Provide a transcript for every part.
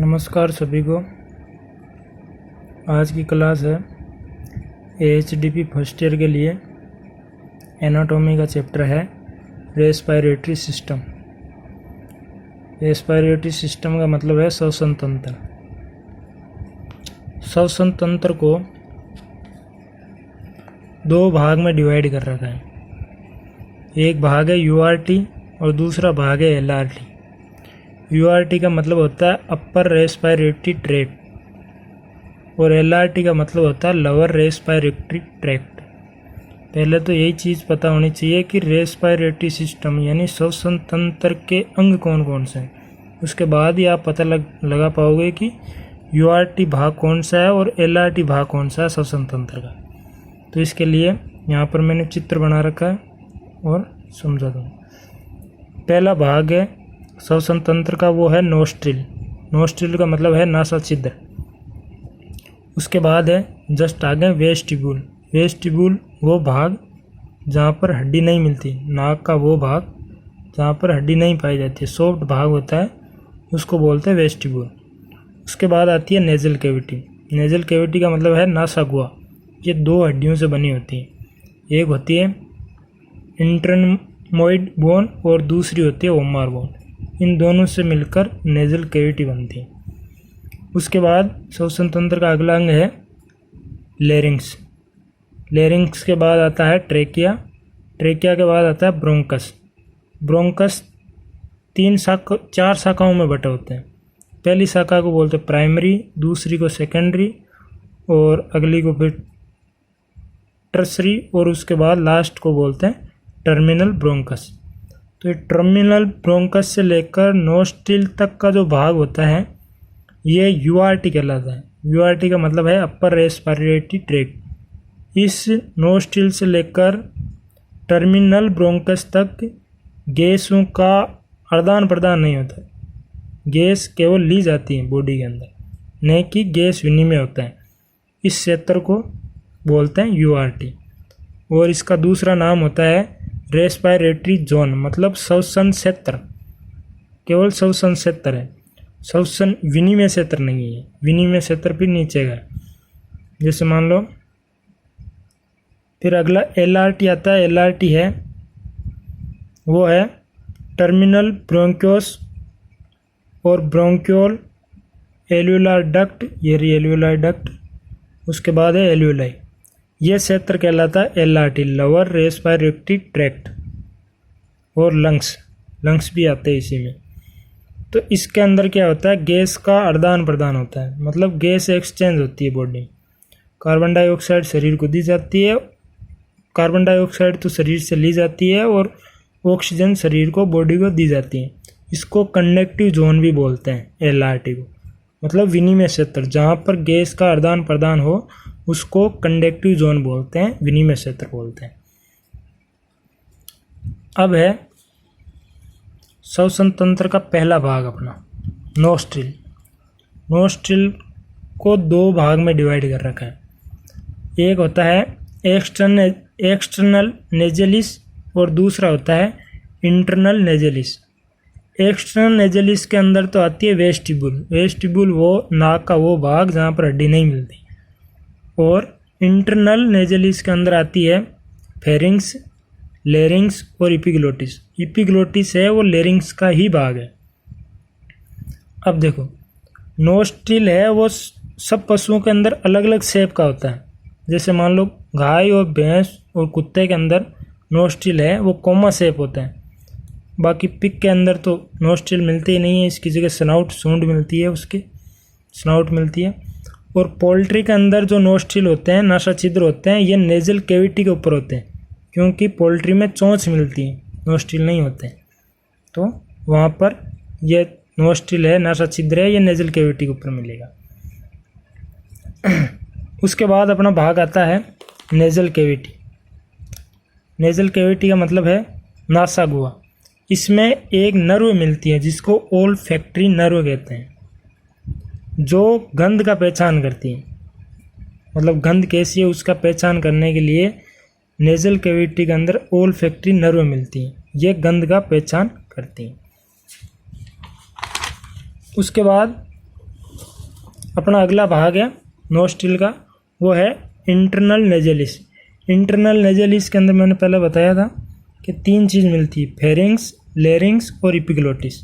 नमस्कार सभी को। आज की क्लास है AHDP फर्स्ट ईयर के लिए एनाटॉमी का चैप्टर है रेस्पिरेटरी सिस्टम। रेस्पिरेटरी सिस्टम का मतलब है श्वसन तंत्र। श्वसन तंत्र को दो भाग में डिवाइड कर रखा है। एक भाग है URT और दूसरा भाग है LRT। URT का मतलब होता है अपर रेस्पिरेटरी ट्रैक्ट और LRT का मतलब होता है लोअर रेस्पिरेटरी ट्रैक्ट। पहले तो यही चीज़ पता होनी चाहिए कि रेस्पिरेटरी सिस्टम यानी श्वसन तंत्र के अंग कौन कौन से हैं। उसके बाद ही आप पता लगा पाओगे कि URT भाग कौन सा है और LRT भाग कौन सा है श्वसन तंत्र का। तो इसके लिए यहाँ पर मैंने चित्र बना रखा है और समझा दूँ। पहला भाग है श्वसन तंत्र का, वो है नोस्ट्रिल। नोस्ट्रिल का मतलब है नासा छिद्र। उसके बाद है जस्ट आगे वेस्टिब्यूल। वेस्टिब्यूल वो भाग जहाँ पर हड्डी नहीं मिलती, नाक का वो भाग जहाँ पर हड्डी नहीं पाई जाती है, सॉफ्ट भाग होता है, उसको बोलते हैं वेस्टिब्यूल। उसके बाद आती है नेजल कैविटी। नेजल कैविटी का मतलब है नासागुआ। ये दो हड्डियों से बनी होती है, एक होती है इंटरमोइड बोन और दूसरी होती है ओमार बोन। इन दोनों से मिलकर नेजल कैविटी बनती है। उसके बाद श्वसन तंत्र का अगला अंग है लेरिंग्स। लेरिंग्स के बाद आता है ट्रेकिया। ट्रेकिया के बाद आता है ब्रोंकस। ब्रोंकस चार शाखाओं में बटे होते हैं। पहली शाखा को बोलते हैं प्राइमरी, दूसरी को सेकेंडरी और अगली को फिर टर्सरी और उसके बाद लास्ट को बोलते हैं टर्मिनल ब्रोंकस। तो ये टर्मिनल ब्रोंकस से लेकर नोस्ट्रिल तक का जो भाग होता है ये URT कहलाता है। URT का मतलब है अपर रेस्पिरेटरी ट्रैक्ट। इस नोस्ट्रिल से लेकर टर्मिनल ब्रोंकस तक गैसों का आदान प्रदान नहीं होता। गैस केवल ली जाती है बॉडी के अंदर, नहीं कि गैस विनिमय होता है। इस क्षेत्र को बोलते हैं URT। और इसका दूसरा नाम होता है रेस्पिरेटरी जोन, मतलब श्वसन क्षेत्र। केवल श्वसन क्षेत्र है, श्वसन विनिमय क्षेत्र नहीं है। विनिमय क्षेत्र फिर नीचे का, जैसे मान लो। फिर अगला LRT आता है। LRT है वो है टर्मिनल ब्रोंक्योस और ब्रोंक्योल एल्यूलर डक्ट, ये रही एल्यूलर डक्ट। उसके बाद है एल्यूलाई। ये क्षेत्र कहलाता है LRT, लोअर रेस्पिरेटरी ट्रैक्ट। और लंग्स भी आते हैं इसी में। तो इसके अंदर क्या होता है, गैस का आदान प्रदान होता है, मतलब गैस एक्सचेंज होती है बॉडी। कार्बन डाइऑक्साइड शरीर को दी जाती है, कार्बन डाइऑक्साइड तो शरीर से ली जाती है और ऑक्सीजन शरीर को, बॉडी को दी जाती है। इसको कंडक्टिव जोन भी बोलते हैं LRT को, मतलब विनिमय क्षेत्र। जहाँ पर गैस का आदान प्रदान हो उसको कंडक्टिव जोन बोलते हैं, विनिमय क्षेत्र बोलते हैं। अब है श्वसन तंत्र का पहला भाग अपना नोस्ट्रिल। नोस्ट्रिल को दो भाग में डिवाइड कर रखा है। एक होता है एक्सटर्नल नेजलिस और दूसरा होता है इंटरनल नेजलिस। एक्सटर्नल नेजलिस के अंदर तो आती है वेस्टिब्यूल। वेस्टिब्यूल वो नाक का वो भाग जहाँ पर हड्डी नहीं मिलती। और इंटरनल नेजलिस के अंदर आती है फेरिंग्स, लेरिंग्स और इपिग्लोटिस। इपिग्लोटिस है वो लेरिंग्स का ही भाग है। अब देखो, नोस्ट्रिल है वो सब पशुओं के अंदर अलग अलग शेप का होता है। जैसे मान लो गाय और भैंस और कुत्ते के अंदर नोस्ट्रिल है वो कोमा शेप होता है। बाकी पिग के अंदर तो नोस्ट्रिल मिलते ही नहीं है, इसकी जगह सूंड मिलती है, उसकी स्नाउट मिलती है। और पोल्ट्री के अंदर जो नोस्ट्रिल होते हैं, नासा छिद्र होते हैं, ये नेजल कैविटी के ऊपर होते हैं, क्योंकि पोल्ट्री में चोंच मिलती है, नोस्ट्रिल नहीं होते हैं। तो वहाँ पर ये नोस्ट्रिल है, नासा छिद्र है, ये नेजल कैविटी के ऊपर मिलेगा। उसके बाद अपना भाग आता है नेजल कैविटी। नेजल कैविटी का मतलब है नासागुआ। इसमें एक नर्व मिलती है जिसको ओल्फैक्टरी नर्व कहते हैं, जो गंध का पहचान करती है। मतलब गंध कैसी है उसका पहचान करने के लिए नेजल कैविटी के अंदर ओल्फैक्टरी नर्व मिलती है, ये गंध का पहचान करती है। उसके बाद अपना अगला भाग है नोस्ट्रिल का, वो है इंटरनल नेजलिस। इंटरनल नेजलिस के अंदर मैंने पहले बताया था कि 3 चीज़ मिलती है, फेरिंग्स, लेरिंग्स और इपिग्लोटिस।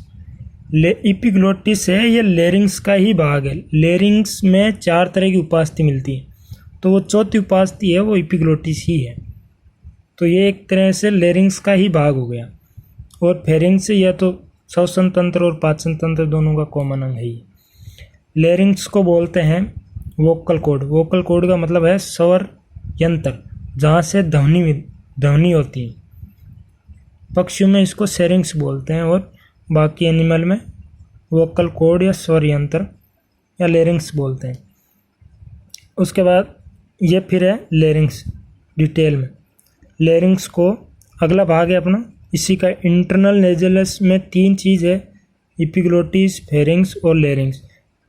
इपिग्लोटिस है ये लेरिंग्स का ही भाग है। लेरिंग्स में 4 तरह की उपास्थि मिलती है, तो वो चौथी उपास्थि है वो इपिग्लोटिस ही है। तो ये एक तरह से लेरिंग्स का ही भाग हो गया। और फेरिंग्स यह तो श्वसन तंत्र और पाचन तंत्र दोनों का कॉमन अंग है ही। लेरिंग्स को बोलते हैं वोकल कॉर्ड। वोकल कॉर्ड का मतलब है स्वर यंत्र, जहाँ से ध्वनि होती है। पक्षियों में इसको सेरिंग्स बोलते हैं और बाकी एनिमल में वोकल कॉर्ड या स्वर यंत्र या लेरिंग्स बोलते हैं। उसके बाद ये फिर है लेरिंग्स डिटेल में। लेरिंग्स को अगला भाग है अपना इसी का इंटरनल नेजलस में 3 चीज़ है, इपिग्लोटिस, फेरिंग्स और लेरिंग्स।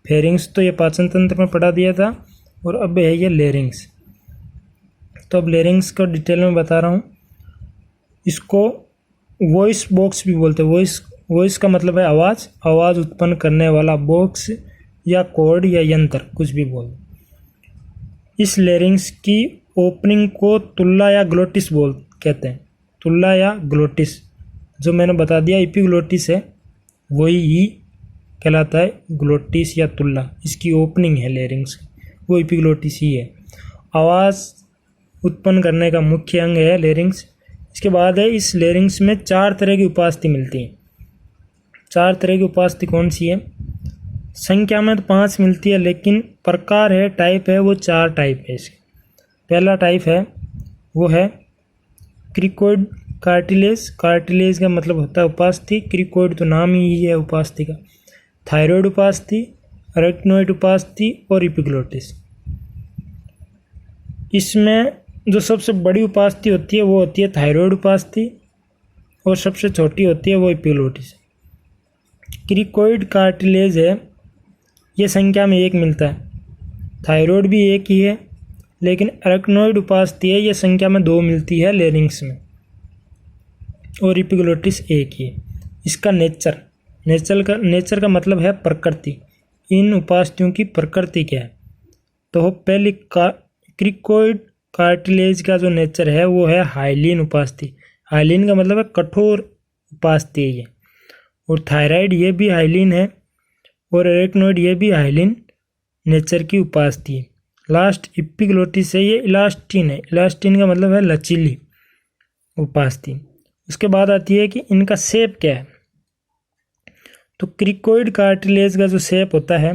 फेरिंग्स तो ये पाचन तंत्र में पढ़ा दिया था और अब है ये लेरिंग्स। तो अब लेरिंग्स को डिटेल में बता रहा हूँ। इसको वॉइस बॉक्स भी बोलते हैं। वॉइस का मतलब है आवाज़ उत्पन्न करने वाला बॉक्स या कॉर्ड या यंत्र, कुछ भी बोल। इस लेरिंग्स की ओपनिंग को तुल्ला या ग्लोटिस कहते हैं। तुल्ला या ग्लोटिस जो मैंने बता दिया इपिग्लोटिस है, वही ही कहलाता है ग्लोटिस या तुल्ला। इसकी ओपनिंग है लेरिंग्स, वो इपिग्लोटिस ही है। आवाज़ उत्पन्न करने का मुख्य अंग है लेरिंग्स। इसके बाद है इस लेरिंग्स में 4 तरह की उपास्थि मिलती हैं। 4 तरह की उपास्थि कौन सी है? संख्या में तो 5 मिलती है, लेकिन प्रकार है, टाइप है, वो 4 टाइप है इसके। पहला टाइप है वो है क्रिकोइड कार्टिलेज। कार्टिलेज का मतलब होता है उपास्थि, क्रिकोइड तो नाम ही है उपास्थि का। थायराइड उपास्थि, अरेक्नोइड उपास्थि और इपिग्लोटिस। इसमें जो सबसे बड़ी उपास्थि होती है वो होती है थायराइड उपास्थि और सबसे छोटी होती है वो इपिग्लोटिस। क्रिकोइड कार्टिलेज है, ये संख्या में 1 मिलता है। थायराइड भी 1 ही है, लेकिन अरेक्नोइड उपास्थि है, ये संख्या में 2 मिलती है लेरिंग्स में। और इपिग्लोटिस 1 ही है। इसका नेचर का मतलब है प्रकृति। इन उपास्थियों की प्रकृति क्या है? तो पहली क्रिकोइड कार्टिलेज का जो नेचर है वो है हाइलिन उपास्थि। हाइलिन का मतलब है कठोर उपास्थि है ये। और थायराइड ये भी हाइलिन है और अरेक्नोइड ये भी हाइलिन नेचर की उपास्थि है। लास्ट इपिग्लोटिस है, ये इलास्टिन है। इलास्टिन का मतलब है लचीली उपास्थि। उसके बाद आती है कि इनका शेप क्या है। तो क्रिकोइड कार्टिलेज का जो शेप होता है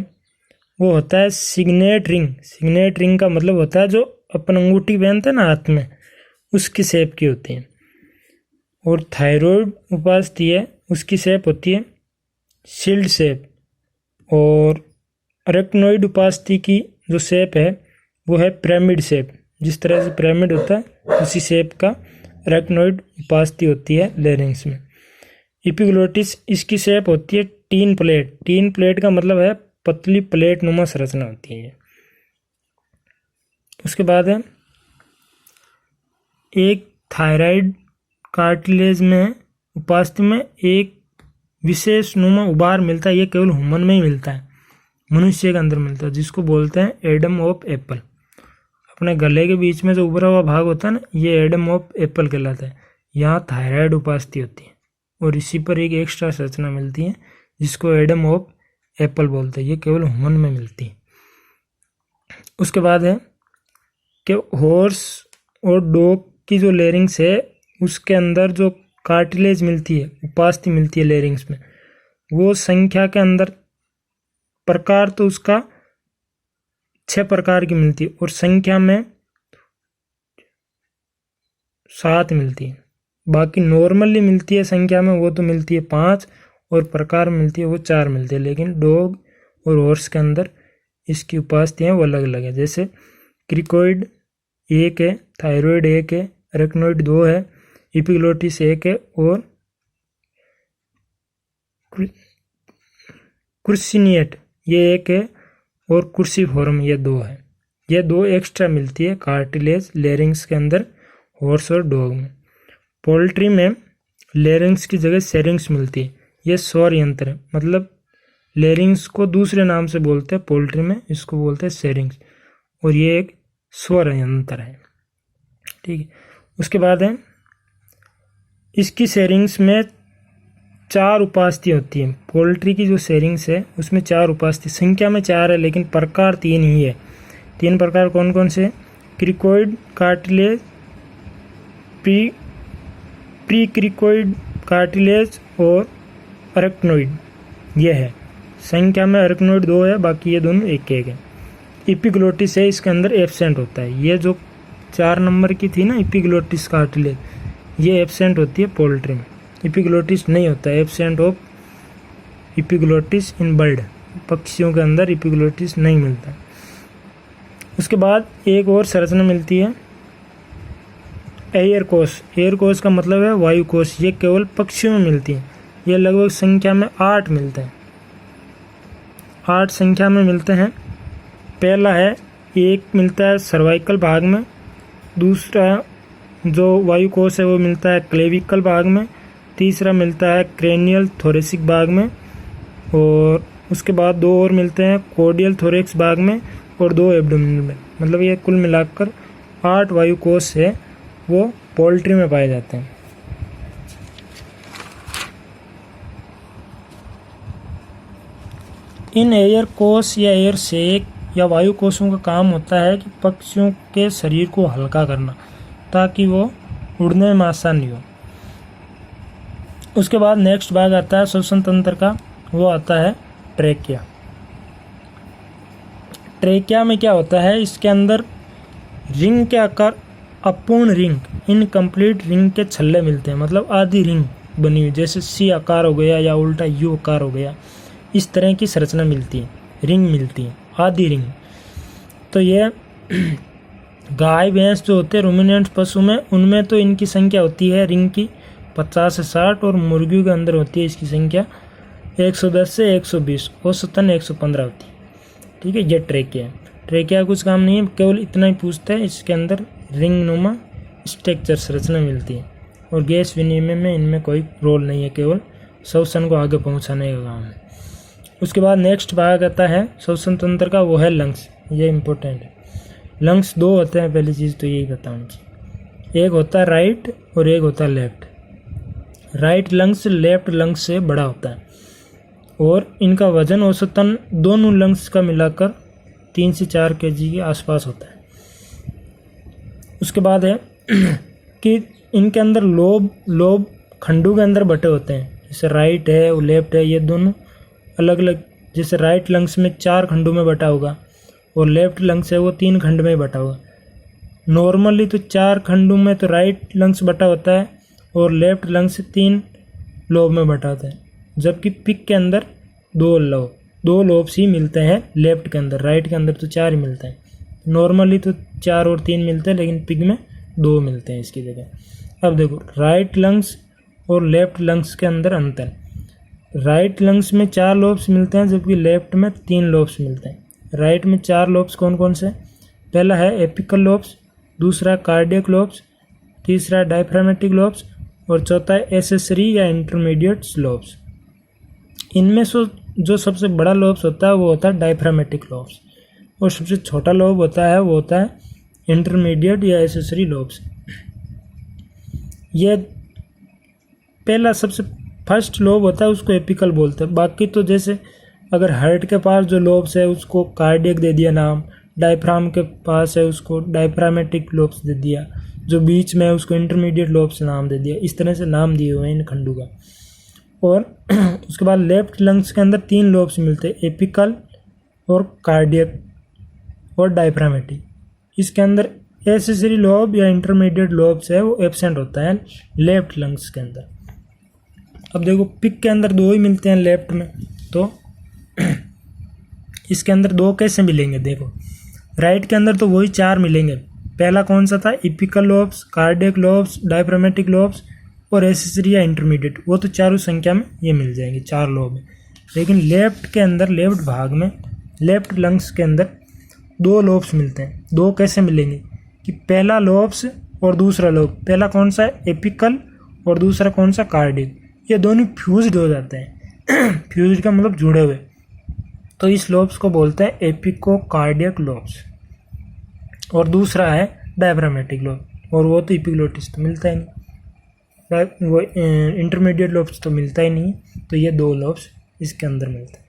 वो होता है सिग्नेट रिंग। सिग्नेट रिंग का मतलब होता है जो अपन अंगूठी पहनते हैं ना हाथ में, उसकी शेप की होती है। और थायराइड उपास्थि है, उसकी शेप होती है शील्ड शेप। और अरेक्नोइड उपास्थि की जो शेप है वो है पिरामिड शेप। जिस तरह से पिरामिड होता है उसी शेप का अरेक्नोइड उपास्थि होती है लेरिंग्स में। इपिग्लोटिस इसकी शेप होती है टीन प्लेट। टीन प्लेट का मतलब है पतली प्लेट नुमा संरचना होती है। उसके बाद है एक थायराइड कार्टिलेज में उपास्थि में एक विशेष नुमा उभार मिलता है। ये केवल ह्यूमन में ही मिलता है, मनुष्य के अंदर मिलता है, जिसको बोलते हैं एडम ऑफ एप्पल। अपने गले के बीच में जो उभरा हुआ भाग होता है ना, ये एडम ऑफ एप्पल कहलाता है। यहाँ थायराइड उपास्थि होती है और इसी पर एक एक्स्ट्रा संरचना मिलती है जिसको एडम ऑफ एप्पल बोलते हैं। ये केवल ह्यूमन में मिलती है। उसके बाद है कि हॉर्स और डॉग की जो लेरिंग्स है उसके अंदर जो कार्टिलेज मिलती है, उपास्थि मिलती है लेरिंग्स में, वो संख्या के अंदर प्रकार तो उसका 6 प्रकार की मिलती है और संख्या में 7 मिलती है। बाकी नॉर्मली मिलती है संख्या में वो तो मिलती है 5 और प्रकार मिलती है वो 4 मिलती है। लेकिन डॉग और हॉर्स के अंदर इसकी उपास्थियाँ वो अलग अलग है। जैसे क्रिकोइड 1 है, थायराइड 1 है, अरेक्नोइड 2 है, इपिग्लोटिस 1 है और क्रुसिनिएट ये 1 है और क्रूसिफॉर्म ये 2 है। ये 2 एक्स्ट्रा मिलती है कार्टिलेज लेरिंग्स के अंदर हॉर्स और डॉग में। पोल्ट्री में लेरिंग्स की जगह सेरिंग्स मिलती है। ये स्वर यंत्र है, मतलब लेरिंग्स को दूसरे नाम से बोलते हैं पोल्ट्री में, इसको बोलते हैं सेरिंग्स, और ये एक स्वर यंत्र है। ठीक है, उसके बाद है इसकी सेरिंग्स में 4 उपास्थि होती है। पोल्ट्री की जो सेरिंग्स है उसमें 4 उपास्थि, संख्या में 4 है लेकिन प्रकार 3 ही है। 3 प्रकार कौन कौन से? Cricoid, cartilage, pre cricoid, cartilage और अरेक्नोइड। ये है, संख्या में अरेक्नोइड 2 है, बाकी ये दोनों एक एक है। एपिग्लोटिस है, इसके अंदर एब्सेंट होता है। ये जो 4 नंबर की थी ना एपिग्लोटिस कार्टिलेज, ये एब्सेंट होती है पोल्ट्री में। एपिग्लोटिस नहीं होता है, absent of epiglottis in bird, पक्षियों के अंदर एपिग्लोटिस नहीं मिलता। उसके बाद एक और संरचना मिलती है एयर कोश। एयर कोश का मतलब है वायु कोश। ये केवल पक्षियों में मिलती है। ये लगभग संख्या में 8 मिलते हैं, 8 संख्या में मिलते हैं। पहला है, एक मिलता है सर्वाइकल भाग में, दूसरा जो वायु कोश है वो मिलता है क्लेविकल भाग में, तीसरा मिलता है क्रेनियल थोरेसिक भाग में, और उसके बाद 2 और मिलते हैं कोडियल थोरेक्स भाग में और 2 एब्डोमिनल में। मतलब ये कुल मिलाकर 8 वायु कोश है वो पोल्ट्री में पाए जाते हैं। इन एयर कोश या एयर सेक या वायु कोशों का काम होता है कि पक्षियों के शरीर को हल्का करना ताकि वो उड़ने में आसानी हो। उसके बाद नेक्स्ट भाग आता है श्वसन तंत्र का, वो आता है ट्रेकिया। ट्रेकिया में क्या होता है, इसके अंदर रिंग के आकार, अपूर्ण रिंग, इनकम्प्लीट रिंग के छल्ले मिलते हैं। मतलब आधी रिंग बनी हुई, जैसे सी आकार हो गया या उल्टा यू आकार हो गया, इस तरह की संरचना मिलती है, रिंग मिलती है, आधी रिंग। तो ये गाय भैंस जो होते हैं रूमिनेंट पशु में, उनमें तो इनकी संख्या होती है रिंग की 50 से 60, और मुर्गियों के अंदर होती है इसकी संख्या 110 से 120, औसतन 115 होती है। ठीक है, ये ट्रेकिया है। ट्रेकिया कुछ काम नहीं है, केवल इतना ही पूछता है, इसके अंदर रिंग नुमा स्ट्रक्चर संरचना मिलती है, और गैस विनिमय में इनमें कोई रोल नहीं है, केवल श्वसन को आगे पहुंचाने का काम है। उसके बाद नेक्स्ट भाग आता है श्वसन तंत्र का, वो है लंग्स। ये इम्पोर्टेंट है। लंग्स 2 होते हैं, पहली चीज़ तो यही बताऊँगी। एक होता है राइट और एक होता है left. Right lungs left lungs से बड़ा होता है, और इनका वजन औसतन दोनों लंग्स का मिलाकर 3 से 4 kg के आसपास होता है। उसके बाद है कि इनके अंदर लोब खंडों के अंदर बटे होते हैं, जैसे राइट है और लेफ्ट है, ये दोनों अलग अलग। जैसे राइट लंग्स में 4 खंडों में बटा होगा और लेफ्ट लंग्स है वो 3 खंड में बटा होगा। नॉर्मली तो 4 खंडों में तो राइट लंग्स बटा होता है और लेफ्ट लंग्स 3 लोब में बटा होता है, जबकि पिग के अंदर 2 लोब्स ही मिलते हैं लेफ्ट के अंदर। राइट के अंदर तो 4 ही मिलते हैं। नॉर्मली तो 4 और 3 मिलते हैं, लेकिन पिग में 2 मिलते हैं इसकी जगह। अब देखो राइट लंग्स और लेफ्ट लंग्स के अंदर अंतर। राइट लंग्स में 4 लोब्स मिलते हैं, जबकि लेफ्ट में 3 लोब्स मिलते हैं। राइट में 4 लोब्स कौन कौन से? पहला है एपिकल लोब्स, दूसरा कार्डियक लोब्स, तीसरा डायफ्रामेटिक लोब्स, और चौथा है एसेसरी या इंटरमीडिएट लोब्स। इनमें से जो सबसे बड़ा लोब्स होता है वो होता है डायफ्रामेटिक लोब्स, और सबसे छोटा लोब होता है वो होता है इंटरमीडिएट या एसेसरी लोब्स। ये पहला सबसे फर्स्ट लोब होता है उसको एपिकल बोलते हैं। बाकी तो जैसे अगर हार्ट के पास जो लोब्स है उसको कार्डियक दे दिया नाम, डायफ्राम के पास है उसको डायफ्रामेटिक लोब्स दे दिया, जो बीच में है उसको इंटरमीडिएट लोब्स नाम दे दिया। इस तरह से नाम दिए हुए हैं इन खंडों का। और उसके बाद लेफ्ट लंग्स के अंदर 3 लोब्स मिलते हैं, एपिकल और कार्डियक और डायफ्रामेटिक। इसके अंदर एसेसरी लोब या इंटरमीडिएट लोब्स है वो एब्सेंट होता है लेफ्ट लंग्स के अंदर। अब देखो पिग के अंदर 2 ही मिलते हैं लेफ्ट में, तो इसके अंदर 2 कैसे मिलेंगे? देखो राइट के अंदर तो वही 4 मिलेंगे। पहला कौन सा था? Apical lobes, cardiac lobes, diaphragmatic lobes और एसेसरी या इंटरमीडिएट, वो तो चारों संख्या में ये मिल जाएंगे, 4 लोब है। लेकिन लेफ्ट के अंदर, लेफ्ट भाग में, लेफ्ट लंग्स के अंदर 2 लोब्स मिलते हैं। 2 कैसे मिलेंगे कि पहला लोब्स और दूसरा लोब, पहला कौन सा है? एपिकल, और दूसरा कौन सा? कार्डियक। ये दोनों फ्यूज्ड हो जाते हैं। फ्यूज्ड का मतलब जुड़े हुए, तो इस लोब्स को बोलते हैं एपिकोकार्डियक लोब्स। और दूसरा है डायफ्रामेटिक लोब, और वो तो एपिग्लोटिस तो मिलता ही नहीं, वो इंटरमीडिएट लोब्स तो मिलता ही नहीं, तो ये 2 लोब्स इसके अंदर मिलते हैं।